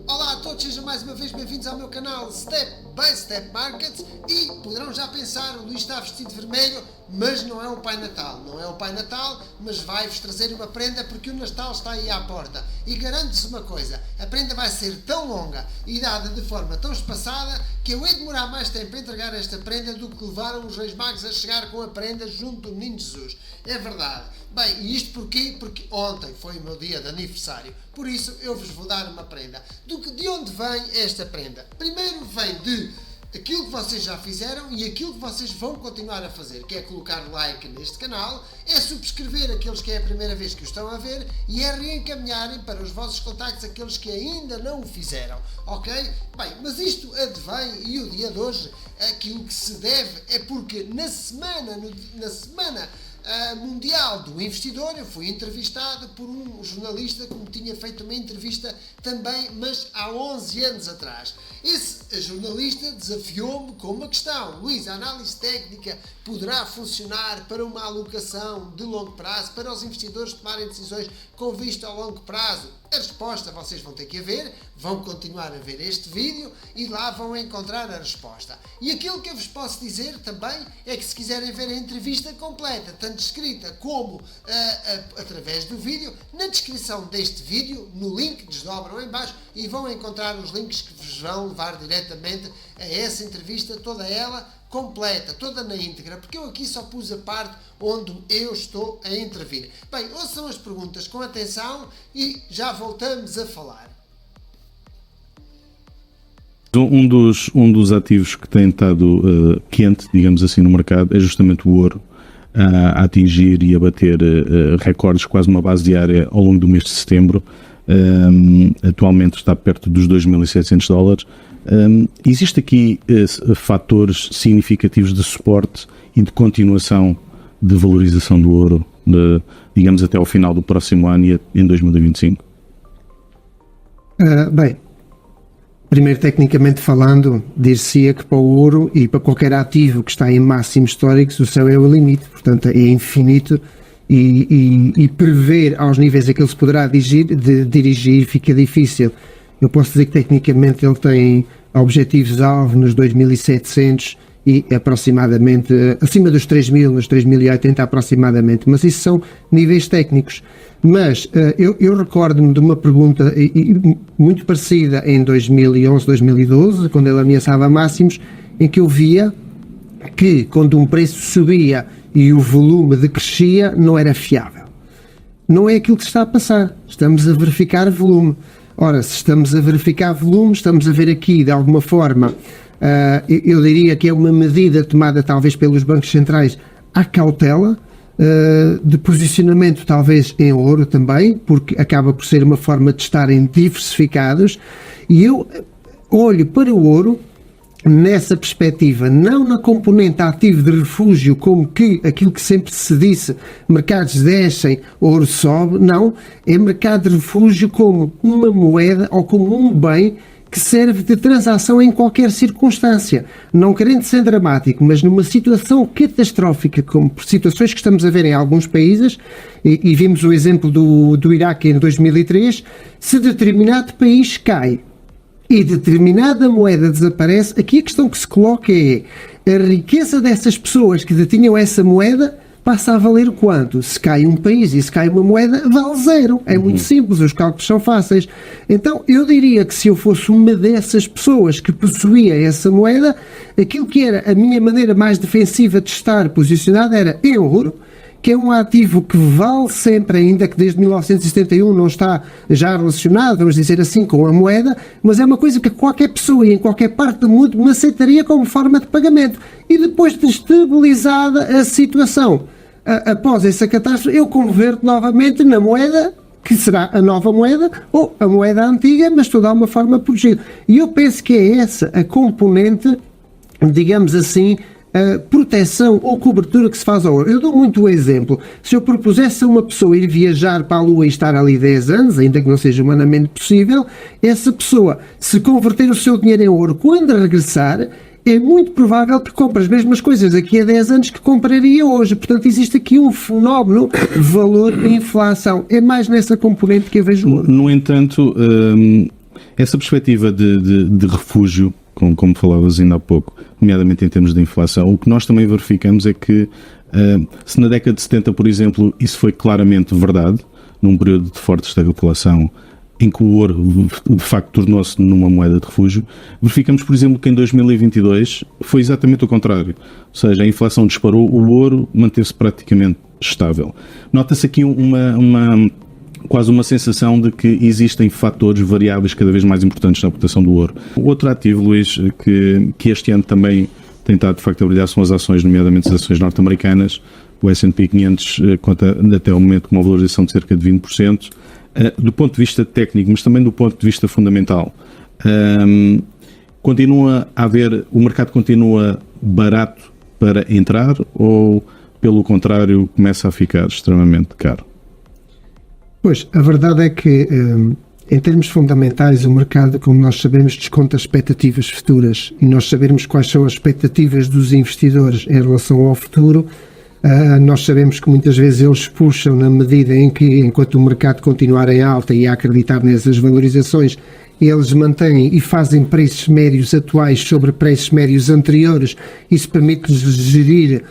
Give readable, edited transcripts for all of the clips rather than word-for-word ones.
Olá a todos, sejam mais uma vez bem-vindos ao meu canal Step by Step Markets e poderão já pensar, o Luís está vestido de vermelho, mas não é o Pai Natal. Não é o Pai Natal, mas vai-vos trazer uma prenda porque o Natal está aí à porta. E garanto-vos uma coisa, a prenda vai ser tão longa e dada de forma tão espaçada que eu hei de demorar mais tempo a entregar esta prenda do que levaram os Reis Magos a chegar com a prenda junto do Menino Jesus. É verdade. Bem, e isto porquê? Porque ontem foi o meu dia de aniversário. Por isso eu vos vou dar uma prenda. De onde vem esta prenda? Primeiro vem de aquilo que vocês já fizeram e aquilo que vocês vão continuar a fazer, que é colocar like neste canal, é subscrever aqueles que é a primeira vez que o estão a ver e é reencaminharem para os vossos contactos aqueles que ainda não o fizeram, ok? Bem, mas isto advém e o dia de hoje, aquilo que se deve é porque na semana Mundial do Investidor, eu fui entrevistado por um jornalista que me tinha feito uma entrevista também, mas há 11 anos atrás. Esse jornalista desafiou-me com uma questão: Luís, a análise técnica poderá funcionar para uma alocação de longo prazo, para os investidores tomarem decisões com vista ao longo prazo? A resposta vocês vão ter que ver, vão continuar a ver este vídeo e lá vão encontrar a resposta. E aquilo que eu vos posso dizer também é que se quiserem ver a entrevista completa, tanto escrita como através do vídeo, na descrição deste vídeo, no link, desdobram em baixo e vão encontrar os links que vos vão levar diretamente a essa entrevista, toda ela completa, toda na íntegra, porque eu aqui só pus a parte onde eu estou a intervir. Bem, ouçam as perguntas com atenção e já voltamos a falar. Um dos ativos que tem estado quente, digamos assim, no mercado é justamente o ouro, a atingir e a bater recordes, quase uma base diária ao longo do mês de setembro. Atualmente está perto dos $2.700. Existe aqui fatores significativos de suporte e de continuação de valorização do ouro, digamos, até ao final do próximo ano e em 2025? Bem, primeiro, tecnicamente falando, dir-se-ia que para o ouro e para qualquer ativo que está em máximos históricos, o céu é o limite, portanto é infinito e prever aos níveis a que ele se poderá dirigir fica difícil. Eu posso dizer que tecnicamente ele tem objetivos-alvo nos 2.700 e aproximadamente acima dos 3.000, nos 3.080 aproximadamente, mas isso são níveis técnicos. Mas eu recordo-me de uma pergunta muito parecida em 2011, 2012, quando ele ameaçava máximos, em que eu via que quando um preço subia e o volume decrescia, não era fiável. Não é aquilo que se está a passar, estamos a verificar volume. Ora, se estamos a verificar volume, estamos a ver aqui, de alguma forma, eu diria que é uma medida tomada talvez pelos bancos centrais à cautela, de posicionamento talvez em ouro também, porque acaba por ser uma forma de estarem diversificados, e eu olho para o ouro nessa perspectiva, não na componente ativo de refúgio, como que aquilo que sempre se disse, mercados descem, ouro sobe, não, é mercado de refúgio como uma moeda ou como um bem que serve de transação em qualquer circunstância, não querendo ser dramático, mas numa situação catastrófica, como por situações que estamos a ver em alguns países, e vimos o exemplo do Iraque em 2003, se determinado país cai e determinada moeda desaparece, aqui a questão que se coloca é: a riqueza dessas pessoas que detinham essa moeda passa a valer quanto? Se cai um país e se cai uma moeda, vale zero. É muito simples, os cálculos são fáceis. Então, eu diria que se eu fosse uma dessas pessoas que possuía essa moeda, aquilo que era a minha maneira mais defensiva de estar posicionado era em ouro, que é um ativo que vale sempre, ainda que desde 1971 não está já relacionado, vamos dizer assim, com a moeda, mas é uma coisa que qualquer pessoa e em qualquer parte do mundo me aceitaria como forma de pagamento. E depois de estabilizada a situação, após essa catástrofe, eu converto novamente na moeda que será a nova moeda ou a moeda antiga, mas toda uma forma protegida. E eu penso que é essa a componente, digamos assim, a proteção ou cobertura que se faz ao ouro. Eu dou muito o exemplo. Se eu propusesse a uma pessoa ir viajar para a Lua e estar ali 10 anos, ainda que não seja humanamente possível, essa pessoa, se converter o seu dinheiro em ouro, quando regressar, é muito provável que compre as mesmas coisas daqui a 10 anos que compraria hoje. Portanto, existe aqui um fenómeno valor e inflação. É mais nessa componente que eu vejo. No entanto, Essa perspectiva de refúgio, como falavas ainda há pouco, nomeadamente em termos de inflação, o que nós também verificamos é que, se na década de 70, por exemplo, isso foi claramente verdade, num período de forte estagflação, em que o ouro de facto tornou-se numa moeda de refúgio, verificamos, por exemplo, que em 2022 foi exatamente o contrário. Ou seja, a inflação disparou, o ouro manteve-se praticamente estável. Nota-se aqui quase uma sensação de que existem fatores variáveis cada vez mais importantes na cotação do ouro. Outro ativo, Luís, que este ano também tem estado de facto a brilhar são as ações, nomeadamente as ações norte-americanas. O S&P 500 conta até o momento com uma valorização de cerca de 20%. Do ponto de vista técnico, mas também do ponto de vista fundamental, o mercado continua barato para entrar ou, pelo contrário, começa a ficar extremamente caro? Pois, a verdade é que, em termos fundamentais, o mercado, como nós sabemos, desconta expectativas futuras, e nós sabermos quais são as expectativas dos investidores em relação ao futuro. Nós sabemos que muitas vezes eles puxam na medida em que, enquanto o mercado continuar em alta e a acreditar nessas valorizações, eles mantêm e fazem preços médios atuais sobre preços médios anteriores. Isso permite-lhes gerir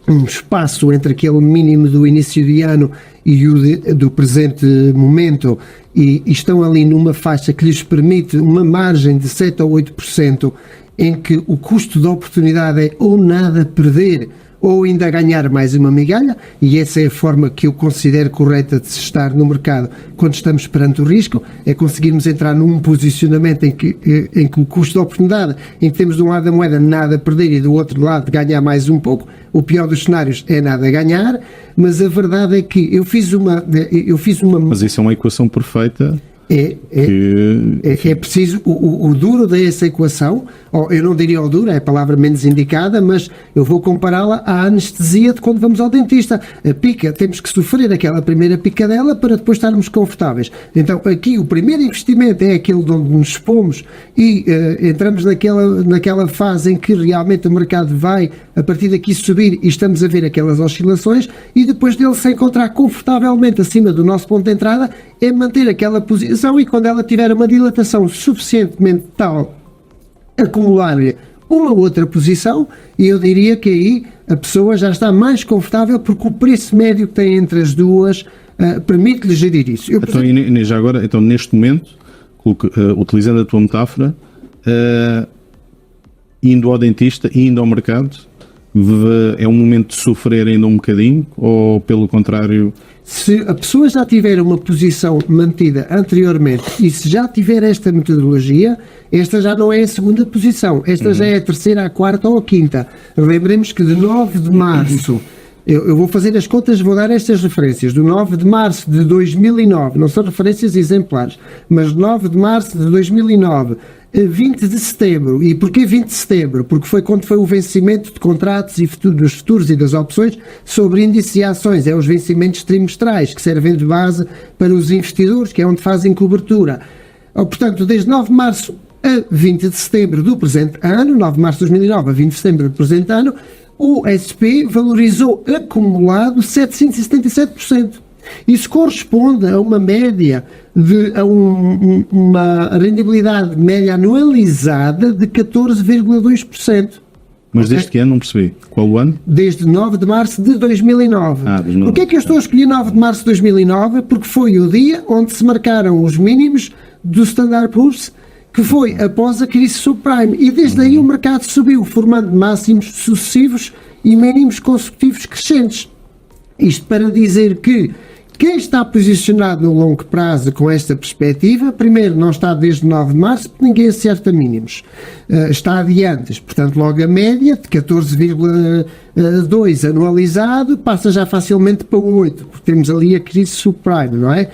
um espaço entre aquele mínimo do início de ano e o do presente momento, e estão ali numa faixa que lhes permite uma margem de 7 ou 8%, em que o custo da oportunidade é ou nada perder ou ainda ganhar mais uma migalha, e essa é a forma que eu considero correta de se estar no mercado quando estamos perante o risco, é conseguirmos entrar num posicionamento em que o custo da oportunidade, em que temos de um lado da moeda nada a perder e do outro lado ganhar mais um pouco. O pior dos cenários é nada a ganhar, mas a verdade é que eu fiz uma... Mas isso é uma equação perfeita. É preciso o duro dessa equação, ou eu não diria o duro, é a palavra menos indicada, mas eu vou compará-la à anestesia de quando vamos ao dentista. A pica, temos que sofrer aquela primeira picadela para depois estarmos confortáveis. Então aqui o primeiro investimento é aquele onde nos expomos e entramos naquela fase em que realmente o mercado vai a partir daqui subir e estamos a ver aquelas oscilações, e depois dele se encontrar confortavelmente acima do nosso ponto de entrada é manter aquela posição, e quando ela tiver uma dilatação suficientemente tal, acumular-lhe uma outra posição, e eu diria que aí a pessoa já está mais confortável porque o preço médio que tem entre as duas permite-lhe gerir isso. Já agora, então neste momento, utilizando a tua metáfora, indo ao dentista e indo ao mercado, é um momento de sofrer ainda um bocadinho, ou pelo contrário? Se a pessoa já tiver uma posição mantida anteriormente e se já tiver esta metodologia, esta já não é a segunda posição, esta já é a terceira, a quarta ou a quinta. Lembremos que de 9 de março, eu vou fazer as contas, vou dar estas referências, do 9 de março de 2009, não são referências exemplares, mas 9 de março de 2009, 20 de setembro. E porquê 20 de setembro? Porque foi quando foi o vencimento de contratos e dos futuros e das opções sobre índices e ações. É os vencimentos trimestrais que servem de base para os investidores, que é onde fazem cobertura. Portanto, desde 9 de março a 20 de setembro do presente ano, 9 de março de 2009 a 20 de setembro do presente ano, o SP valorizou acumulado 777%. Isso corresponde a uma média uma rendibilidade média anualizada de 14,2%. Mas deste que ano não percebi. Qual o ano? Desde 9 de março de 2009. 2009. Porquê é que eu estou a escolher 9 de março de 2009? Porque foi o dia onde se marcaram os mínimos do Standard & Poor's, que foi após a crise subprime. E desde aí o mercado subiu, formando máximos sucessivos e mínimos consecutivos crescentes. Isto para dizer que quem está posicionado no longo prazo com esta perspectiva, primeiro não está desde 9 de março, porque ninguém acerta mínimos. Está adiante, portanto logo a média de 14,2 anualizado passa já facilmente para 8, porque temos ali a crise subprime, não é?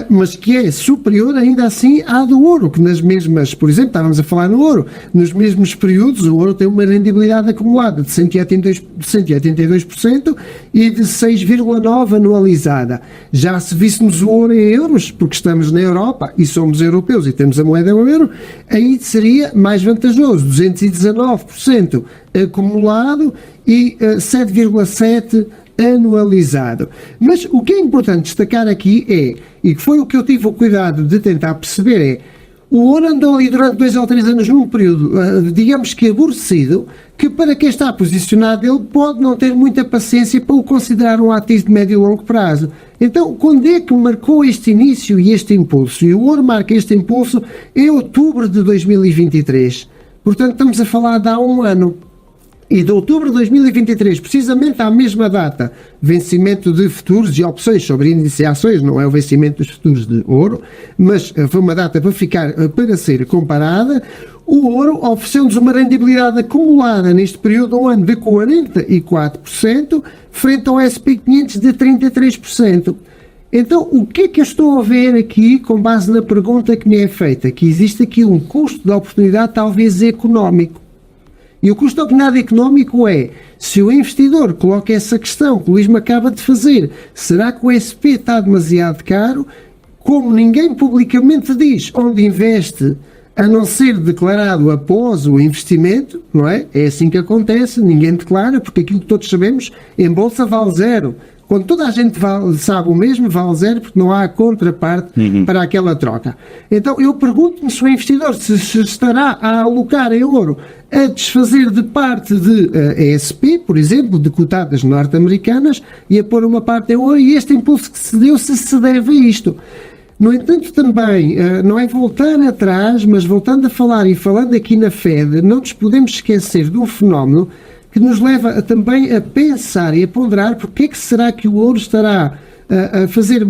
Mas que é superior ainda assim à do ouro, que nas mesmas, por exemplo, estávamos a falar no ouro, nos mesmos períodos o ouro tem uma rendibilidade acumulada de 182% e de 6,9% anualizada. Já se víssemos o ouro em euros, porque estamos na Europa e somos europeus e temos a moeda euro, aí seria mais vantajoso, 219% acumulado e 7,7% anualizado. Mas o que é importante destacar aqui é, e que foi o que eu tive o cuidado de tentar perceber, é O ouro andou ali durante 2 ou 3 anos num período, digamos que aborrecido, que para quem está posicionado ele pode não ter muita paciência para o considerar um ativo de médio e longo prazo. Então, quando é que marcou este início e este impulso? E o ouro marca este impulso em outubro de 2023. Portanto, estamos a falar de há um ano. E de outubro de 2023, precisamente à mesma data, vencimento de futuros e opções sobre índice e ações, não é o vencimento dos futuros de ouro, mas foi uma data para ser comparada. O ouro ofereceu-nos uma rendibilidade acumulada neste período um ano de 44%, frente ao S&P 500 de 33%. Então, o que é que eu estou a ver aqui, com base na pergunta que me é feita? Que existe aqui um custo de oportunidade, talvez económico. E o custo de oportunidade económico é, se o investidor coloca essa questão que o Luís me acaba de fazer, será que o SP está demasiado caro? Como ninguém publicamente diz onde investe, a não ser declarado após o investimento, não é? É assim que acontece, ninguém declara, porque aquilo que todos sabemos, em bolsa vale zero. Quando toda a gente sabe o mesmo, vale zero, porque não há contraparte para aquela troca. Então, eu pergunto-me se o investidor se estará a alocar em ouro a desfazer de parte de ESP, por exemplo, de cotadas norte-americanas, e a pôr uma parte em ouro, e este impulso que se deu, se deve a isto. No entanto, também, não é voltar atrás, mas voltando a falar e falando aqui na Fed, não nos podemos esquecer de um fenómeno que nos leva também a pensar e a ponderar porque é que será que o ouro estará a fazer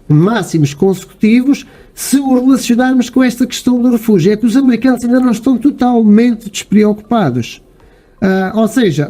máximos consecutivos se o relacionarmos com esta questão do refúgio. É que os americanos ainda não estão totalmente despreocupados. Ou seja,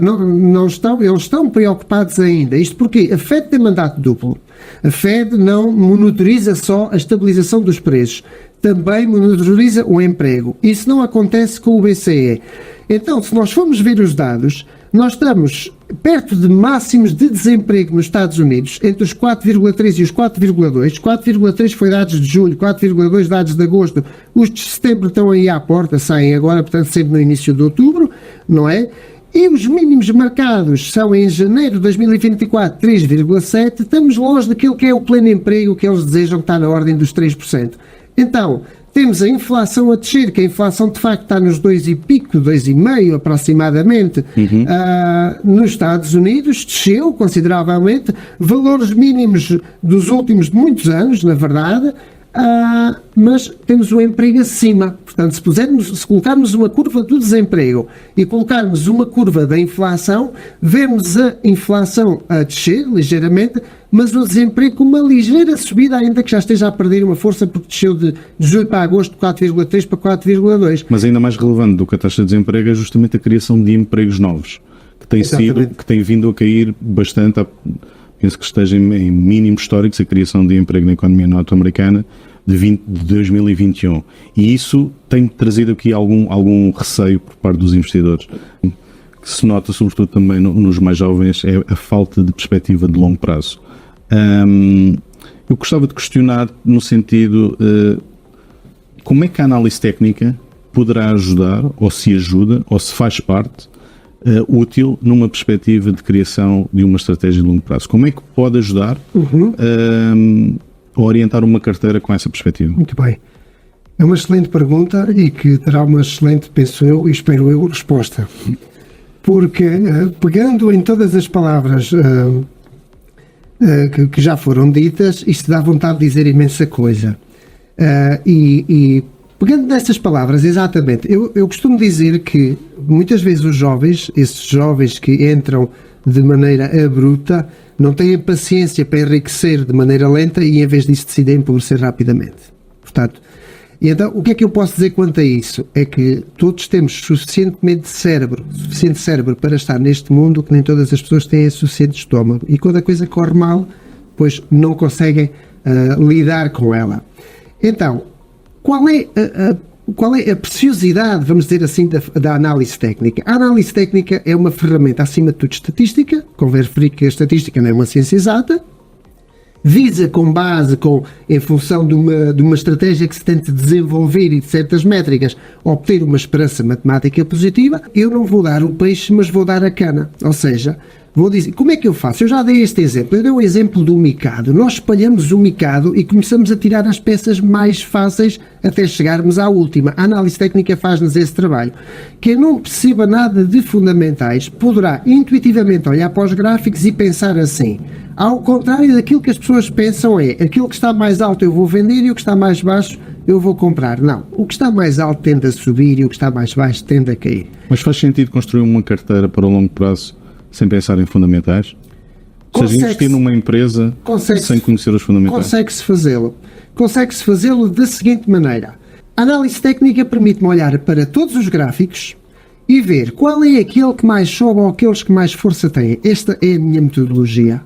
eles estão preocupados ainda. Isto porque a Fed tem mandato duplo. A Fed não monitoriza só a estabilização dos preços, também monitoriza o emprego. Isso não acontece com o BCE. Então, se nós formos ver os dados, nós estamos perto de máximos de desemprego nos Estados Unidos, entre os 4,3 e os 4,2. 4,3 foi dados de julho, 4,2 dados de agosto. Os de setembro estão aí à porta, saem agora, portanto, sempre no início de outubro, não é? E os mínimos marcados são em janeiro de 2024, 3,7. Estamos longe daquilo que é o pleno emprego que eles desejam, que está na ordem dos 3%. Então, temos a inflação a descer, que a inflação de facto está nos 2 e pico, 2,5 aproximadamente. Nos Estados Unidos desceu consideravelmente, valores mínimos dos últimos muitos anos, na verdade, mas temos o emprego acima. Portanto, se colocarmos uma curva do desemprego e colocarmos uma curva da inflação, vemos a inflação a descer ligeiramente, mas o desemprego com uma ligeira subida, ainda que já esteja a perder uma força, porque desceu de julho para agosto de 4,3 para 4,2. Mas ainda mais relevante do que a taxa de desemprego é justamente a criação de empregos novos, que tem vindo a cair bastante. Penso que esteja em mínimos históricos a criação de emprego na economia norte-americana de 2021. E isso tem trazido aqui algum receio por parte dos investidores. Que se nota, sobretudo também nos mais jovens, é a falta de perspectiva de longo prazo. Eu gostava de questionar no sentido, como é que a análise técnica poderá ajudar, ou se ajuda, ou se faz parte, útil numa perspectiva de criação de uma estratégia de longo prazo? Como é que pode ajudar a orientar uma carteira com essa perspectiva? Muito bem. É uma excelente pergunta e que terá uma excelente, penso eu, e espero eu, resposta. Porque, pegando em todas as palavras que já foram ditas, isto dá vontade de dizer imensa coisa. E pegando nessas palavras, exatamente, eu costumo dizer que muitas vezes os jovens, esses jovens que entram de maneira abrupta, não têm paciência para enriquecer de maneira lenta e em vez disso decidem empobrecer rapidamente. Portanto, e então o que é que eu posso dizer quanto a isso? É que todos temos suficiente cérebro para estar neste mundo, que nem todas as pessoas têm suficiente estômago. E quando a coisa corre mal, pois não conseguem lidar com ela. Então, qual é a preciosidade, vamos dizer assim, da análise técnica? A análise técnica é uma ferramenta, acima de tudo, estatística. Convém referir que a estatística não é uma ciência exata. Visa em função de uma estratégia que se tente desenvolver e de certas métricas, obter uma esperança matemática positiva. Eu não vou dar o peixe, mas vou dar a cana. Ou seja, Vou dizer, como é que eu faço? Eu já dei este exemplo. Eu dei o exemplo do micado. Nós espalhamos o micado e começamos a tirar as peças mais fáceis até chegarmos à última. A análise técnica faz-nos esse trabalho. Quem não perceba nada de fundamentais poderá intuitivamente olhar para os gráficos e pensar assim. Ao contrário daquilo que as pessoas pensam é, aquilo que está mais alto eu vou vender e o que está mais baixo eu vou comprar. Não. O que está mais alto tende a subir e o que está mais baixo tende a cair. Mas faz sentido construir uma carteira para o longo prazo sem pensar em fundamentais? Ou seja, investir numa empresa sem conhecer os fundamentais? Consegue-se fazê-lo. Consegue-se fazê-lo da seguinte maneira. A análise técnica permite-me olhar para todos os gráficos e ver qual é aquele que mais sobe ou aqueles que mais força têm. Esta é a minha metodologia.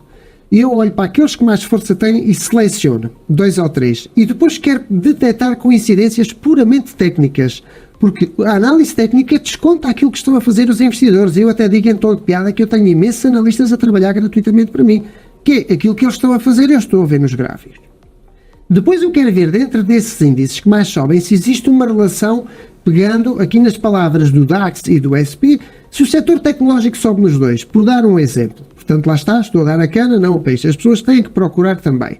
Eu olho para aqueles que mais força têm e seleciono 2 ou 3. E depois quero detectar coincidências puramente técnicas. Porque a análise técnica desconta aquilo que estão a fazer os investidores. Eu até digo em tom de piada que eu tenho imensos analistas a trabalhar gratuitamente para mim. Que é aquilo que eles estão a fazer, eu estou a ver nos gráficos. Depois eu quero ver dentro desses índices que mais sobem se existe uma relação, pegando aqui nas palavras do DAX e do SP, se o setor tecnológico sobe nos dois. Por dar um exemplo. Portanto, lá está, estou a dar a cana, não o peixe. As pessoas têm que procurar também.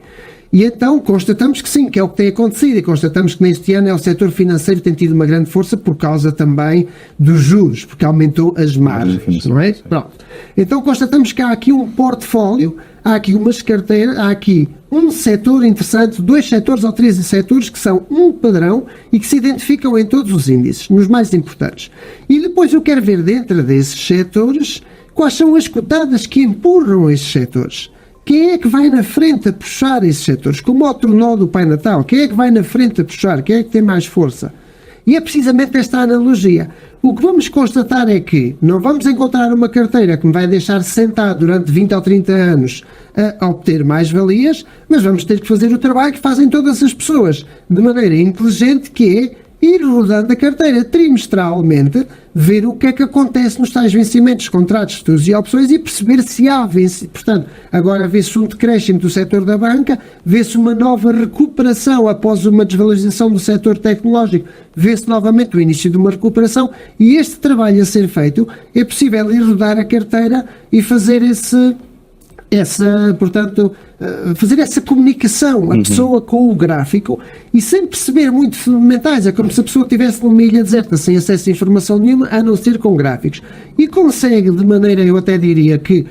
E então constatamos que sim, que é o que tem acontecido, e constatamos que neste ano o setor financeiro tem tido uma grande força por causa também dos juros, porque aumentou as margens, não é? Pronto. Então constatamos que há aqui um portfólio, há aqui umas carteiras, há aqui um setor interessante, 2 setores ou 3 setores que são um padrão e que se identificam em todos os índices, nos mais importantes. E depois eu quero ver dentro desses setores quais são as cotadas que empurram esses setores. Quem é que vai na frente a puxar esses setores? Como o tornó do Pai Natal. Quem é que vai na frente a puxar? Quem é que tem mais força? E é precisamente esta analogia. O que vamos constatar é que não vamos encontrar uma carteira que me vai deixar sentado durante 20 ou 30 anos a obter mais-valias, mas vamos ter que fazer o trabalho que fazem todas as pessoas, de maneira inteligente, que é ir rodando a carteira trimestralmente, ver o que é que acontece nos tais vencimentos, contratos, futuros e opções e perceber se há vencimento. Portanto, agora vê-se um decréscimo do setor da banca, vê-se uma nova recuperação após uma desvalorização do setor tecnológico, vê-se novamente o início de uma recuperação e este trabalho a ser feito é possível ir rodar a carteira e fazer fazer essa comunicação, a pessoa com o gráfico e sem perceber muito fundamentais. É como se a pessoa estivesse numa ilha deserta, sem acesso a informação nenhuma, a não ser com gráficos. E consegue, de maneira, eu até diria que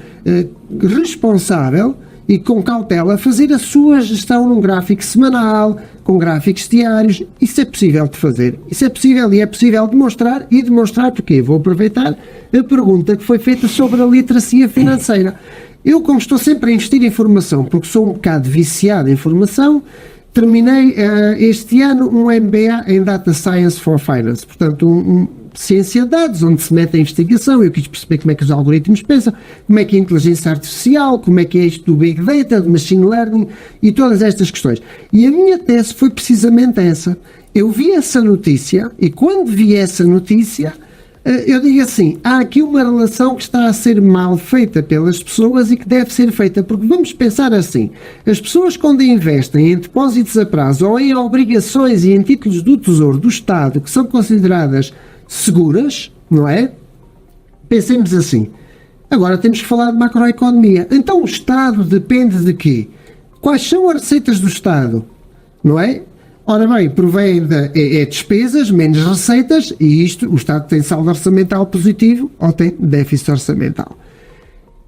responsável e com cautela, fazer a sua gestão num gráfico semanal, com gráficos diários. Isso é possível de fazer. Isso é possível e é possível demonstrar. E demonstrar porque vou aproveitar a pergunta que foi feita sobre a literacia financeira. Eu, como estou sempre a investir em formação, porque sou um bocado viciado em formação, terminei este ano um MBA em Data Science for Finance, portanto, ciência de dados, onde se mete a investigação. Eu quis perceber como é que os algoritmos pensam, como é que é a inteligência artificial, como é que é isto do Big Data, do Machine Learning e todas estas questões. E a minha tese foi precisamente essa. Eu vi essa notícia e quando vi essa notícia, eu digo assim, há aqui uma relação que está a ser mal feita pelas pessoas e que deve ser feita, porque vamos pensar assim, as pessoas quando investem em depósitos a prazo ou em obrigações e em títulos do Tesouro do Estado que são consideradas seguras, não é? Pensemos assim, agora temos que falar de macroeconomia. Então o Estado depende de quê? Quais são as receitas do Estado, não é? Ora bem, provém de despesas menos receitas e isto, o Estado tem saldo orçamental positivo ou tem déficit orçamental.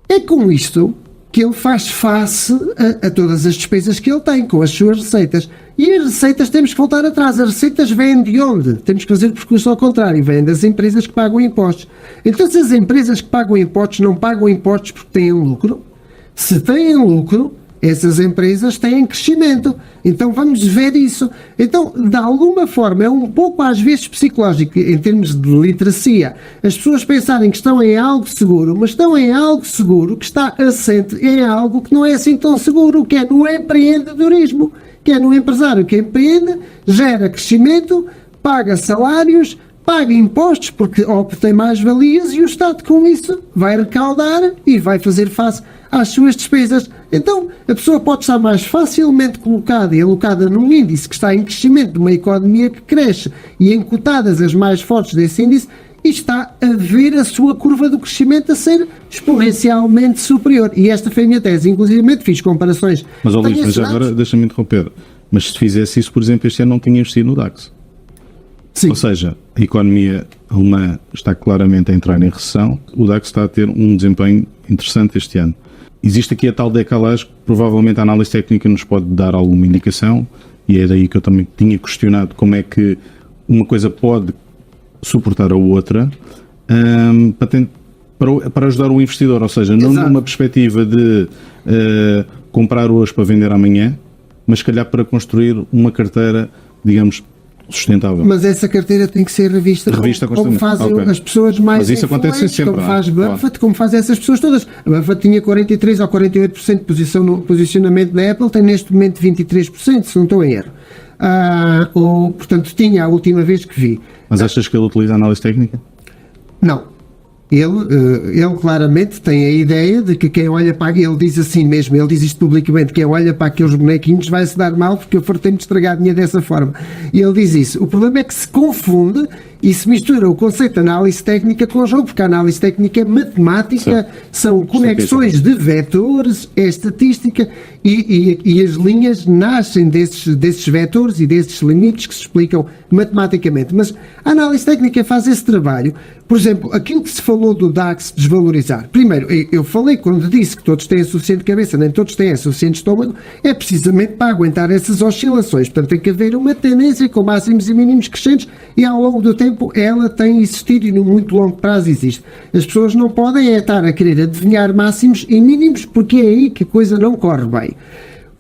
É com isto que ele faz face a todas as despesas que ele tem com as suas receitas. E as receitas temos que voltar atrás. As receitas vêm de onde? Temos que fazer o percurso ao contrário. Vêm das empresas que pagam impostos. Então, se as empresas que pagam impostos não pagam impostos porque têm lucro, se têm lucro, essas empresas têm crescimento. Então vamos ver isso. Então, de alguma forma, é um pouco às vezes psicológico, em termos de literacia, as pessoas pensarem que estão em algo seguro, mas estão em algo seguro que está assente em algo que não é assim tão seguro, que é no empreendedorismo, que é no empresário que empreende, gera crescimento, paga salários, paga impostos porque obtém mais-valias e o Estado com isso vai recaudar e vai fazer face às suas despesas. Então, a pessoa pode estar mais facilmente colocada e alocada num índice que está em crescimento de uma economia que cresce e em cotadas as mais fortes desse índice e está a ver a sua curva do crescimento a ser exponencialmente superior. E esta foi a minha tese. Inclusive fiz comparações. Mas, Luís, mas já agora deixa-me interromper. Mas se fizesse isso, por exemplo, este ano não tinha investido no DAX. Sim. Ou seja, a economia alemã está claramente a entrar em recessão, o DAX está a ter um desempenho interessante este ano. Existe aqui a tal decalagem que provavelmente a análise técnica nos pode dar alguma indicação, e é daí que eu também tinha questionado como é que uma coisa pode suportar a outra para ajudar o investidor, ou seja, não Exato. numa perspectiva de comprar hoje para vender amanhã, mas se calhar para construir uma carteira, digamos, sustentável. Mas essa carteira tem que ser revista como fazem as pessoas mais mas isso acontece sempre, como faz Buffett, claro. como fazem essas pessoas todas. A Buffett tinha 43% ou 48% de posição no posicionamento da Apple, tem neste momento 23%, se não estou em erro. Portanto, tinha a última vez que vi. Mas achas que ele utiliza análise técnica? Não. Ele claramente tem a ideia de que quem olha para... Ele diz assim mesmo, ele diz isto publicamente, quem olha para aqueles bonequinhos vai se dar mal porque eu fartei-me de estragar dinheiro dessa forma. E ele diz isso. O problema é que se confunde e se mistura o conceito de análise técnica com o jogo, porque a análise técnica é matemática, são conexões de vetores, é estatística e as linhas nascem desses vetores e desses limites que se explicam matematicamente. Mas a análise técnica faz esse trabalho. Por exemplo, aquilo que se falou do DAX desvalorizar. Primeiro, eu falei quando disse que todos têm a suficiente cabeça, nem todos têm a suficiente estômago, é precisamente para aguentar essas oscilações. Portanto, tem que haver uma tendência com máximos e mínimos crescentes e ao longo do tempo ela tem existido e no muito longo prazo existe. As pessoas não podem estar a querer adivinhar máximos e mínimos porque é aí que a coisa não corre bem.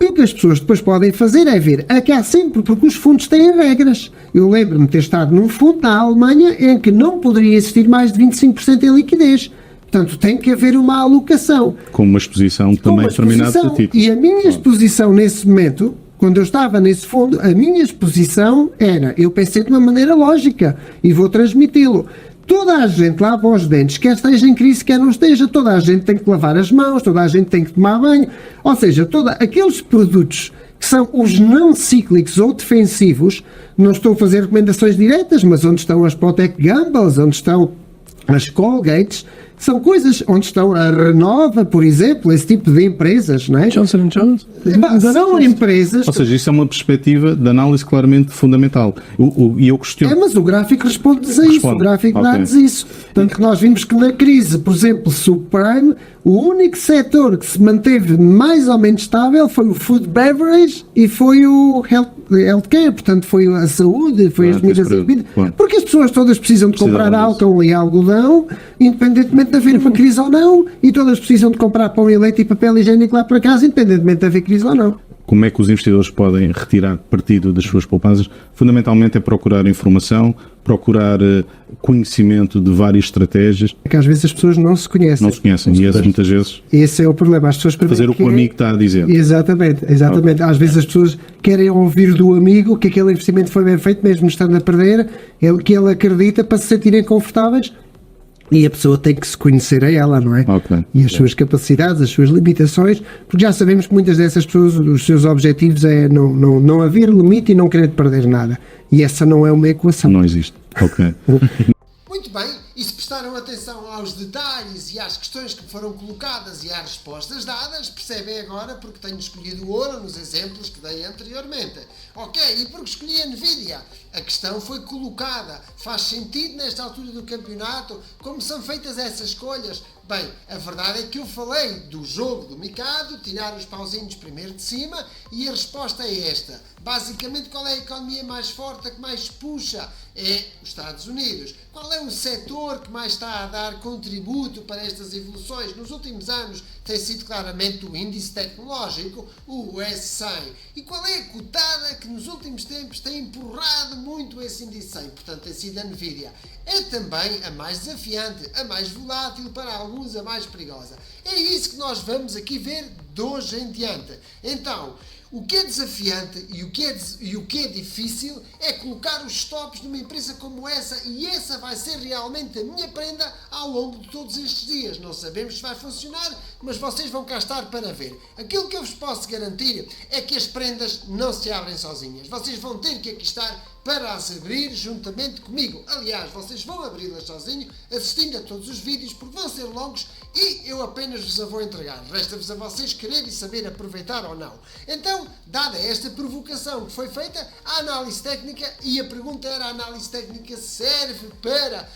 O que as pessoas depois podem fazer é ver, aqui há sempre, porque os fundos têm regras. Eu lembro-me de ter estado num fundo na Alemanha em que não poderia existir mais de 25% em liquidez. Portanto, tem que haver uma alocação. Com uma exposição também determinada de títulos. E a minha exposição nesse momento, quando eu estava nesse fundo, a minha exposição era, eu pensei de uma maneira lógica e vou transmiti-lo. Toda a gente lava os dentes, quer esteja em crise, quer não esteja, toda a gente tem que lavar as mãos, toda a gente tem que tomar banho, ou seja, aqueles produtos que são os não cíclicos ou defensivos, não estou a fazer recomendações diretas, mas onde estão as Protect Gambles, onde estão as Colgates, são coisas onde estão a Renova, por exemplo, esse tipo de empresas, não é? Johnson & Johnson. São empresas... Ou seja, isso é uma perspectiva de análise claramente fundamental. E eu questiono... mas o gráfico responde-nos a isso. O gráfico dá-nos isso. Portanto, nós vimos que na crise, por exemplo, subprime, o único setor que se manteve mais ou menos estável foi o food beverage e foi o healthcare, portanto foi a saúde, foi as medidas de bebida, porque as pessoas todas precisam de comprar álcool e algodão, independentemente de haver uma crise ou não, e todas precisam de comprar pão e leite e papel higiênico lá para casa, independentemente de haver crise ou não. Como é que os investidores podem retirar partido das suas poupanças? Fundamentalmente é procurar informação, procurar conhecimento de várias estratégias. É que às vezes as pessoas não se conhecem. Não se conhecem e muitas vezes... Esse é o problema. As pessoas fazer o que o amigo está a dizer. Exatamente. Às vezes as pessoas querem ouvir do amigo que aquele investimento foi bem feito, mesmo estando a perder, que ele acredita para se sentirem confortáveis. E a pessoa tem que se conhecer a ela, não é? Okay. E as suas capacidades, as suas limitações, porque já sabemos que muitas dessas pessoas, os seus objetivos é não haver limite e não querer perder nada. E essa não é uma equação. Não existe. Ok. Muito bem, e se prestaram atenção aos detalhes e às questões que foram colocadas e às respostas dadas, percebem agora porque tenho escolhido o ouro nos exemplos que dei anteriormente. Ok, e porque escolhi a Nvidia? A questão foi colocada. Faz sentido nesta altura do campeonato? Como são feitas essas escolhas? Bem, a verdade é que eu falei do jogo do Mikado, tirar os pauzinhos primeiro de cima, e a resposta é esta. Basicamente, qual é a economia mais forte, a que mais puxa? É os Estados Unidos. Qual é o setor que mais está a dar contributo para estas evoluções? Nos últimos anos tem sido claramente o índice tecnológico, o S100. E qual é a cotada que nos últimos tempos tem empurrado muito esse índice 100? Portanto, tem sido a Nvidia. É também a mais desafiante, a mais volátil, para alguns a mais perigosa. É isso que nós vamos aqui ver de hoje em diante. Então, o que é desafiante e o que é difícil é colocar os stops numa empresa como essa, e essa vai ser realmente a minha prenda ao longo de todos estes dias. Não sabemos se vai funcionar, mas vocês vão cá estar para ver. Aquilo que eu vos posso garantir é que as prendas não se abrem sozinhas. Vocês vão ter que aqui estar para as abrir juntamente comigo. Aliás, vocês vão abri-las sozinho, assistindo a todos os vídeos, porque vão ser longos e eu apenas vos a vou entregar. Resta-vos a vocês quererem saber aproveitar ou não. Então, dada esta provocação que foi feita, a análise técnica, e a pergunta era: a análise técnica serve para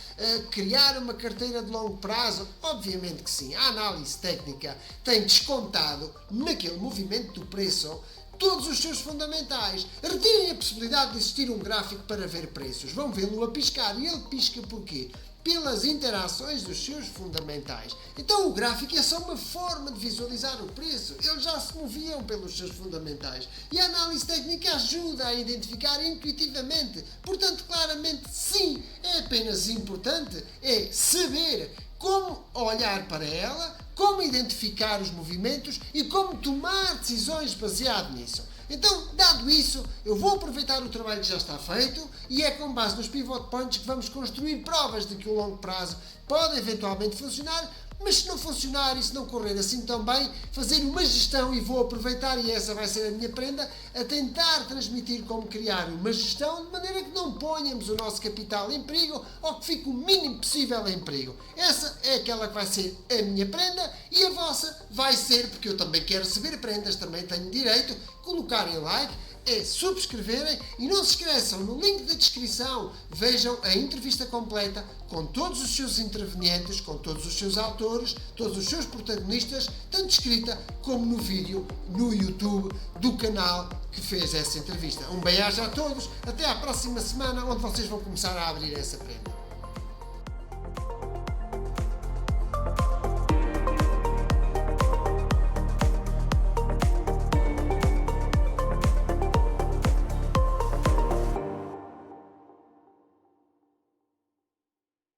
criar uma carteira de longo prazo? Obviamente que sim. A análise técnica tem descontado naquele movimento do preço todos os seus fundamentais. Retirem a possibilidade de existir um gráfico para ver preços. Vão vê-lo a piscar. E ele pisca porquê? Pelas interações dos seus fundamentais. Então o gráfico é só uma forma de visualizar o preço. Eles já se moviam pelos seus fundamentais. E a análise técnica ajuda a identificar intuitivamente. Portanto, claramente, sim, é apenas importante é saber como olhar para ela, como identificar os movimentos e como tomar decisões baseado nisso. Então, dado isso, eu vou aproveitar o trabalho que já está feito e é com base nos pivot points que vamos construir provas de que o longo prazo pode eventualmente funcionar, mas se não funcionar e se não correr assim tão bem, fazer uma gestão, e vou aproveitar, e essa vai ser a minha prenda, a tentar transmitir como criar uma gestão de maneira que não ponhamos o nosso capital em perigo ou que fique o mínimo possível em perigo. Essa é aquela que vai ser a minha prenda e a vossa vai ser, porque eu também quero receber prendas, também tenho direito, colocarem like, é subscreverem e não se esqueçam, no link da descrição vejam a entrevista completa com todos os seus intervenientes, com todos os seus autores, todos os seus protagonistas, tanto escrita como no vídeo no YouTube do canal que fez essa entrevista. Um beijo a todos, até à próxima semana, onde vocês vão começar a abrir essa prenda.